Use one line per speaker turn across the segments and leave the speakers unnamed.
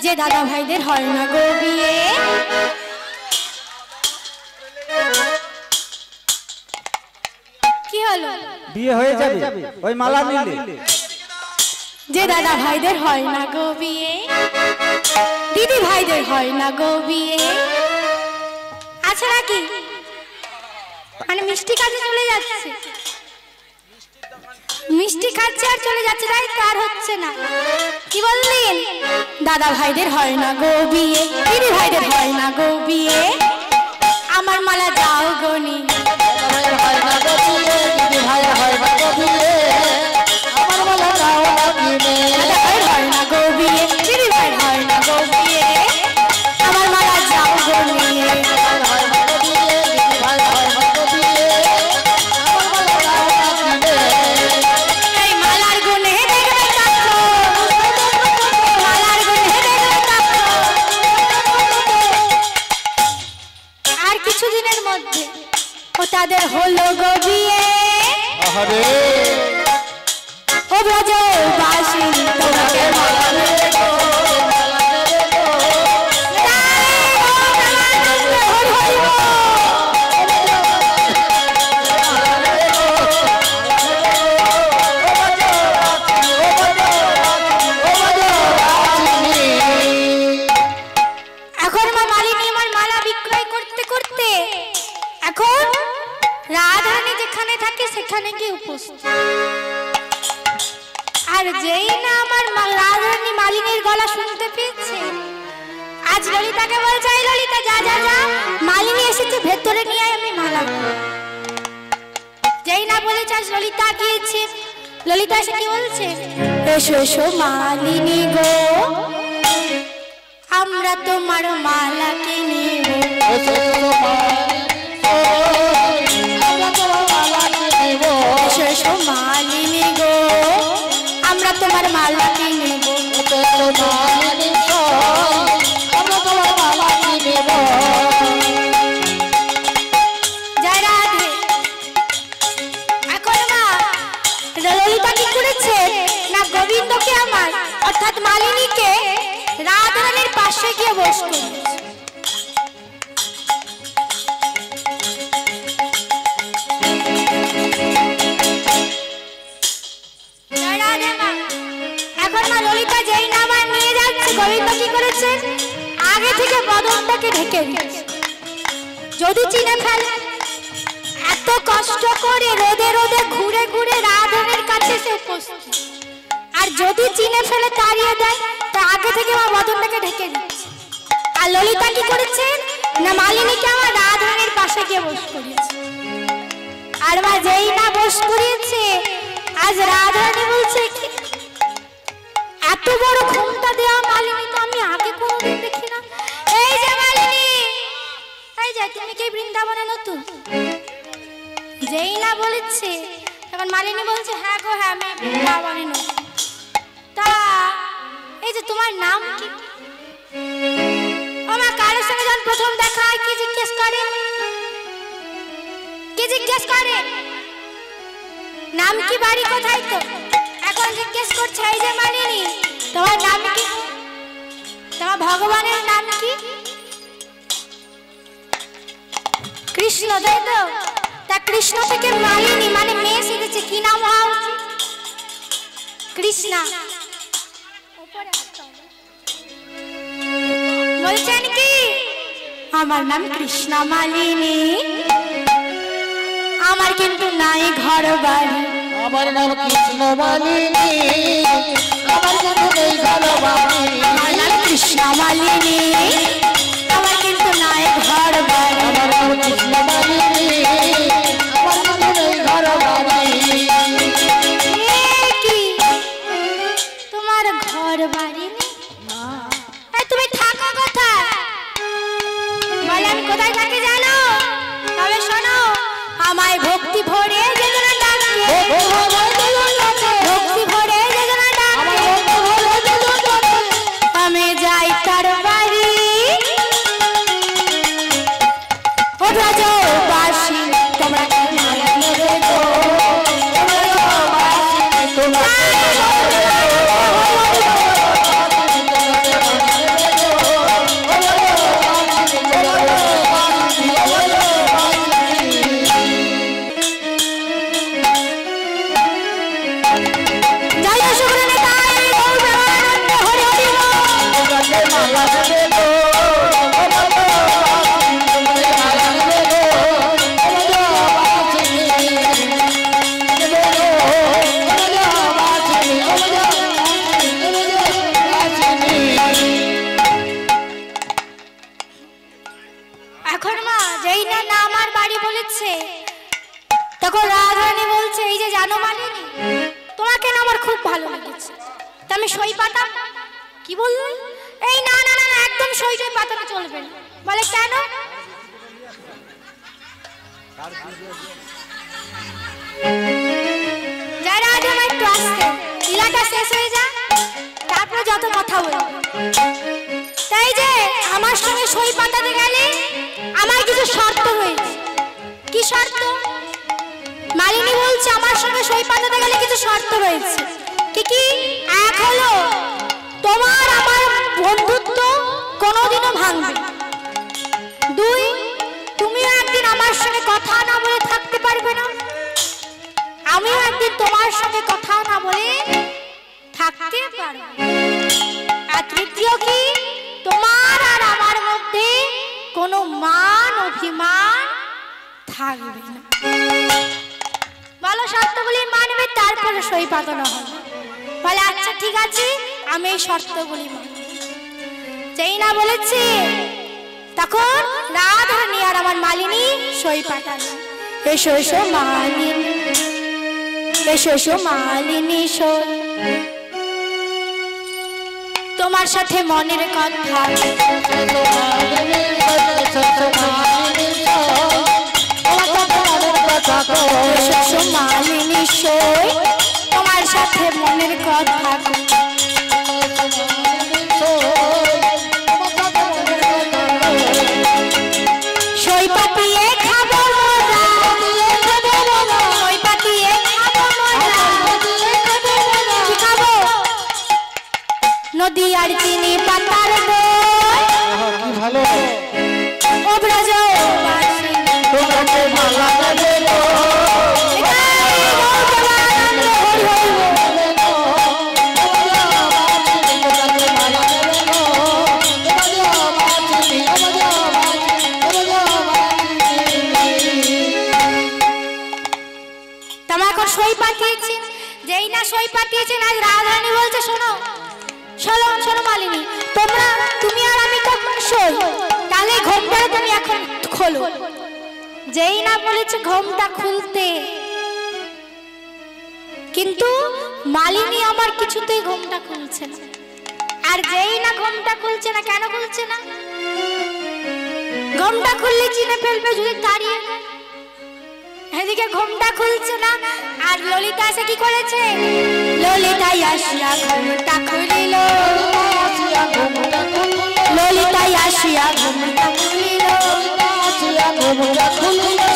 যে দাদা ভাইদের হয় না গো বিয়ে। কি হলো?
বিয়ে হয়ে যাবে ওই মালা নিলে।
যে দাদা ভাইদের হয় না গো বিয়ে, দিদি ভাইদের হয় না গো বিয়ে। আচ্ছা নাকি মানে মিষ্টি কাছে চলে যাচ্ছে, মিষ্টি খাচ্ছে আর চলে যাচ্ছে, তাই তার হচ্ছে না। কি বললেন? দাদা ভাইদের হয় না গো বিয়ে, দিদি ভাইদের হয় না গো বিয়ে। আমার মালা যাও গনি,
হয় না গো বিয়ে, দিদি ভাই হয় না গো বিয়ে, আমার মালা যাও গনি।
দাদা ভাইয়ের হয় না গো বিয়ে, দিদি ভাইয়ের হয় না গো বিয়ে। আমার মালা যাও গনি,
হয় না গো বিয়ে, দিদি ভাই হয় না গো বিয়ে, আমার মালা যাও গনি।
এই মালার গুনে দেখবে তাকো, মালার গুনে দেখবে তাকো। আর কিছুদিনের মধ্যে ও তাদের হলো গো বিয়ে।
আরে
ও ব্রজ বাসী তোমাকে মালা দেবে গো, মালা দেবে গো। এখন আমার মালিনী আমার মালা বিক্রয় করতে করতে এখন রাধারানী যেখানে থাকে সেখানে গিয়ে উপস্থিত। আর যেই না আমার রাধারানী মালিনীর গলা শুনতে পেয়েছে, আজ ললিতাকে বলছে এই ললিতা যা যা যা, মালিনী এসেছে ভেতরে নিয়ে আয় আমি মালা। যেই না বলেছে আজ ললিতা গিয়েছে, ললিতা এসে কি বলছে? এসো এসো মালিনী গো, আমরা তোমার মালা কিনিব।
এসো
এসো এসো মালিনী গো, আমরা তোমার মালা কিনিব। জয় রাধে। এখন মা ললিতা কি করেছে না গোবিন্দকে আমার অর্থাৎ মালিনীকে রাধারানীর পাশে গিয়ে বসতে। এখন মা ললিতা যেই না আমার নিয়ে যাচ্ছে, গোবিন্দ কি করেছে আগে থেকে বদনটাকে ঢেকে দিয়েছে। যদি চিনে ফেলে, এত কষ্ট করে রোদে রোদে ঘুরে ঘুরে রাধারানীর কাছে সে উপস্থিত, আর যদি চিনে ফেলে তাড়িয়ে দেয় তো আগে থেকে মা বদনটাকে ঢেকে দিচ্ছে। আর ললিতা কি করেছে না মালিনীকে আমার রাধারানীর পাশে গিয়ে বস করিয়েছে। আর মা যেই না বস করিয়েছে, আজ রাধারানী বলছে এত বড় ঘুমটা দেওয়া মালিনী তো আমি আগে কোনোদিন দেখি না। এই যে মালিনী, এই যে তুমি কি বৃন্দাবনে নতুন? যেই না বলেছে তখন মালিনী বলছে হ্যাঁ গো হ্যাঁ আমি বৃন্দাবনে নতুন। তা এই যে তোমার নাম কি? ও মা কারোর সঙ্গে যখন প্রথম দেখা হয় কি জিজ্ঞেস করে? কি জিজ্ঞেস করে? নাম কি, বাড়ি কোথায়? তো এখন জিজ্ঞেস করছে এই যে মালিনী তোমার নাম কি, তোমার ভগবানের নাম কি? কৃষ্ণ, তাই তো? তা কৃষ্ণ থেকে মালিনী মানে মেয়ে শিখেছে, কি নাম হওয়া উচিত? কৃষ্ণা। বলছেন কি আমার নাম কৃষ্ণা মালিনী, আমার কিন্তু নাই ঘর বাড়ি।
আমার নাম কৃষ্ণ মালিনী, আমার কিন্তু নেই ঘর বাড়ি।
আমার নাম কৃষ্ণা মালিনী, আমার কিন্তু নাই ঘর বাড়ি।
আমার নাম কৃষ্ণ মালিনী, আমার কিন্তু নেই ঘর বাড়ি।
কি তোমার ঘর বাড়ি নেই? তুমি থাকো কোথায়? বলে আমি কোথায় থাকি জানো? তবে শোনো, আমায় ভক্তি ভরে যেজনা ডাকে, ভক্তি ভরে যেজনা ডাকে, আমি যাই তার বাড়ি। ও ব্রজ বাস জানো মালিনী, তোমাকে না আমার খুব ভালো লেগেছে, তা আমি সই পাতা। কি বললো? এই না না না, একদম সই সই পাতানো চলবে না। বলে কেন? যারা আজ আমার একটু আসতে লীলাটা শেষ হয়ে যা, তারপরে যত কথা বলবো। তাই যে আমার সঙ্গে সই পাতাতে গেলে আমার কিছু শর্ত রয়েছে। কি শর্ত? মালিনী বলছে আমার সঙ্গে সই পাতাতে গেলে কিছু শর্ত রয়েছে। কি কি? এক হলো তোমার আমার বন্ধুত্ব কোনোদিনও ভাঙবে। দুই, তুমিও একদিন আমার সঙ্গে কথা না বলে থাকতে পারবে না, আমিও একদিন তোমার সঙ্গে কথা না বলে থাকতে পারবো। আর তৃতীয় কি? তোমার আর আমার মধ্যে কোনো মান অভিমান থাকবে না। বলো শর্তগুলি মানবে, তারপরে সই পাতানো হবে। বলে আচ্ছা ঠিক আছে, আমি এই শর্তগুলি মানব। যেই না বলেছে তখন রাধারানী আর আমার মালিনী সই পাতালো। এসো এসো মালিনী, এসো এসো মালিনী সই, তোমার সাথে মনের কথা। এসো মালিনী সই, তোমার সাথে মনের কথা। সই পাতিয়ে খাবো মজা, সই পাতিয়ে খাবো মজা। কি খাবো? নদী আর চিনি পাতার দই।
কি ভালো
ও ব্রজবাসী
তোমাকে মালা দেব,
সই পাঠিয়েছেন। যেই না সই পাঠিয়েছেন, আজ রাধারানী বলছে শোনো শোনো শোনো মালিনী, তুমি আর আমি কখন সই, তাহলে ঘোমটা তুমি এখন খোলো। যেই না বলেছে ঘোমটা খুলতে, কিন্তু মালিনী আমার কিছুতেই ঘোমটা খুলছে না। আর যেই না ঘোমটা খুলছে না, কেন খুলছে না? ঘোমটা খুললে চিনে ফেলবে যদি দাঁড়িয়ে। এদিকে ঘোমটা খুলছে না, আর ললিতা এসে কি করেছে? ললিতাই আসিয়া ঘোমটা খুলিল, ললিতাই আসিয়া ঘোমটা খুলিল।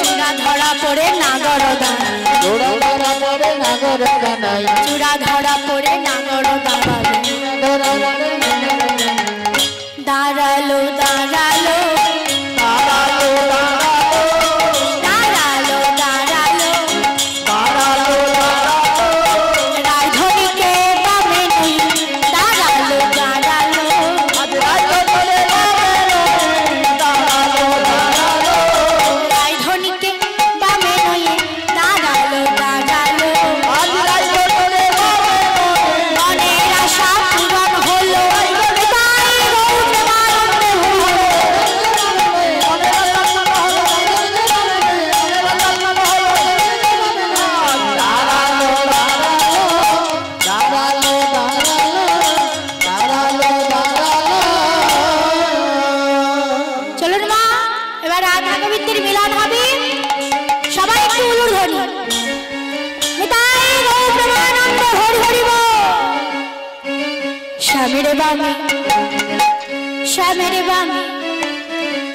চূড়া ধরা পড়ে নাগর দাঁড়ায়, চূড়া ধরা পড়ে নাগর দাঁড়ালো, দাঁড়ালো দাঁড়ালো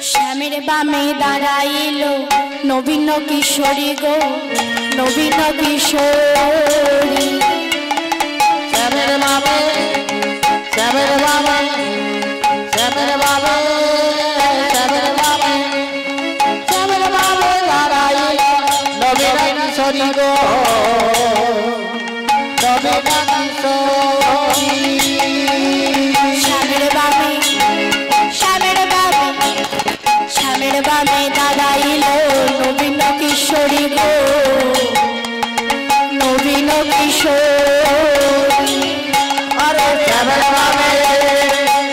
শ্যামের বামে দাঁড়াইল নবীন কিশোরী গো, নবীন কিশোরী।
শ্যামের বামে, শ্যামের বামে, শ্যামের বামে, শ্যামের বামে, শ্যামের বামে দাঁড়াইল নবীন কিশোরী গো, নবীন কিশোরী।
শ্যামের বামে, শ্যামের বামে, শ্যামের বামে দাঁড়াইল নবীন কিশোরী গো, নবীন কিশোরী।
আরে শ্যামের বামে,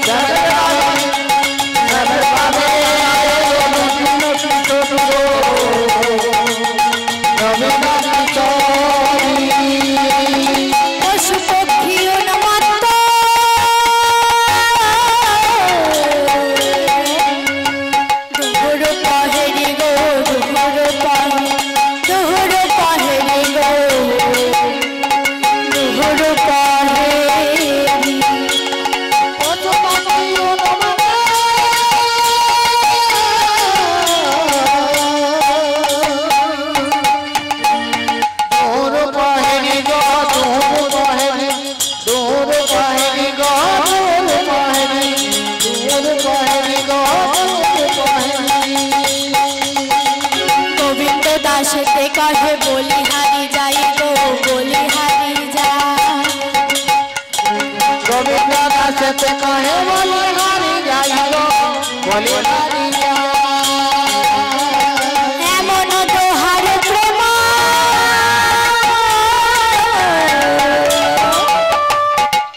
শ্যামের বামে, শ্যামের বামে নবীন কিশোরী গো, নবীন কিশোরী। সে কহে বলে হারি যাই গো বলে হারি
এমন দোহার প্রেম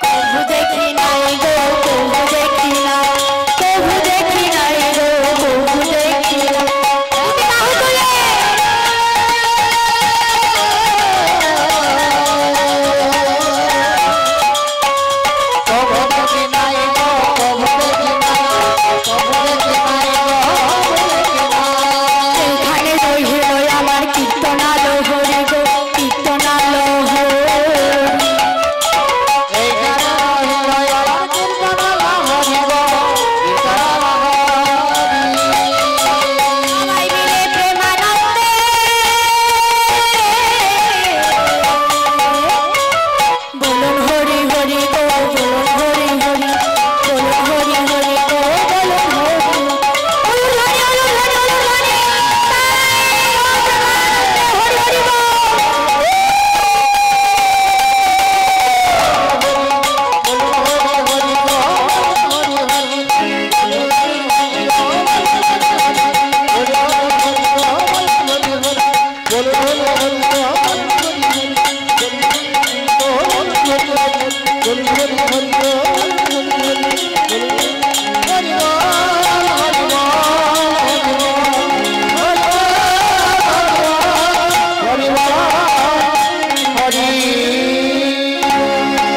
কবু দেখি নাই গো কবু দেখি না কবু দেখি নাই গো কবু দেখি না বাহু তোলে
কবু দেখি নাই গো কবু দেখি না কবু দেখি নাই গো
এখানে রহিল আমার কীর্তনালো হরি গো কীর্তনালো
এইখানে রহিল আমার কীর্তনালো হরি গো কীর্তনালো
সবাই মিলে প্রেমানন্দে বলুন হরি হরি গো বলুন হরি হরি বলুন হরি হরি গো বলুন হরি হরি হরি হরি হরি গো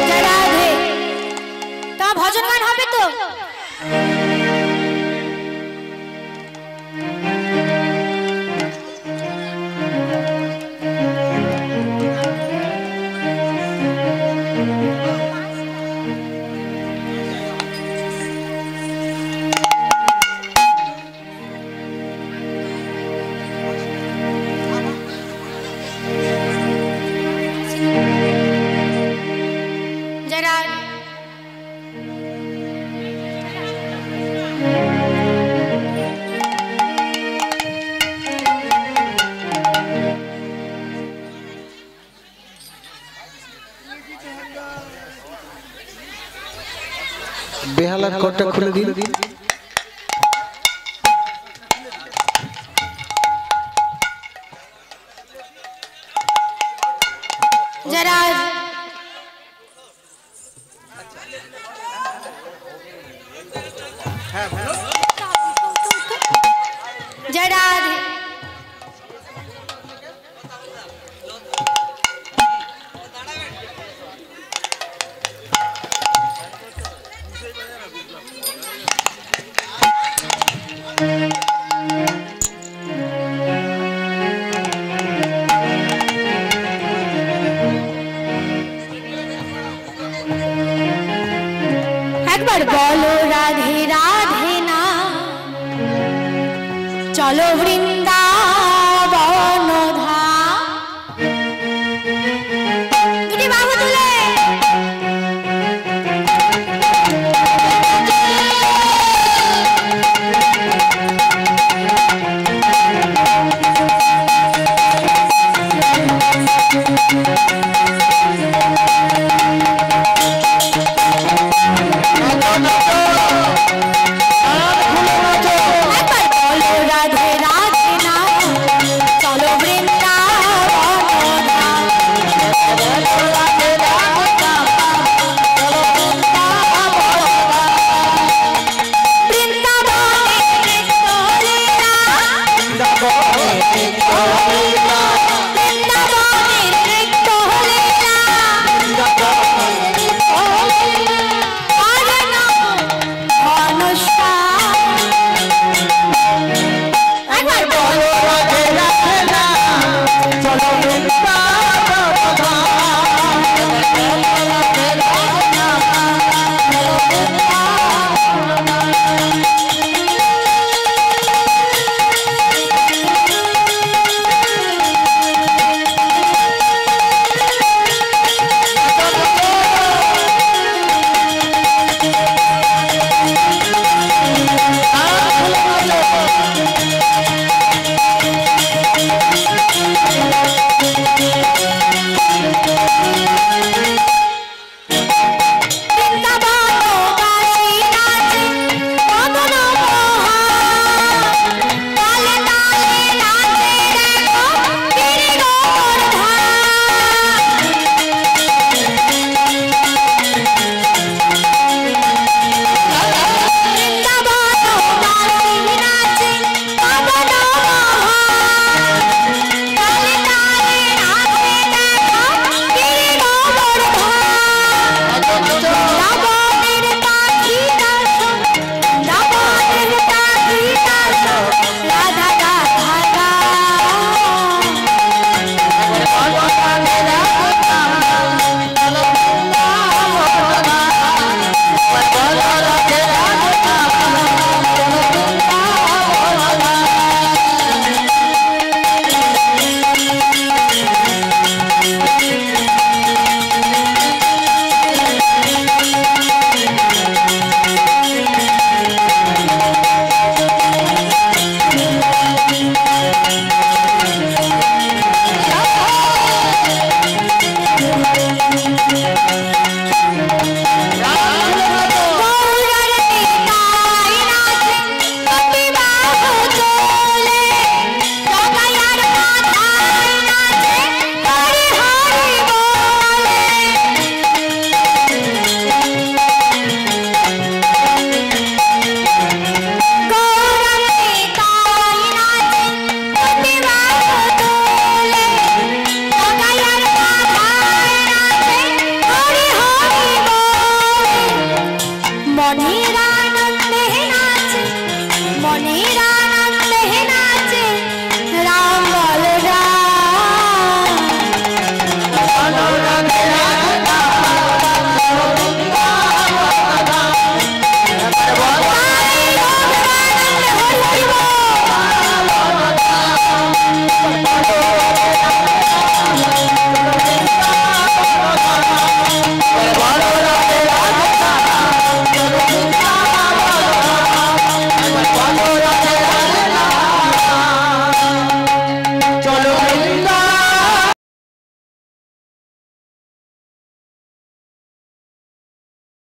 জয় রাধে। তা ভজন গান হবে তো? জয় রাধে।
বেহালার কোটটা খুলে দিন।
জয় রাধে। জয় রাধে। একবার বলো রাধে রাধে না চলো বৃন্দ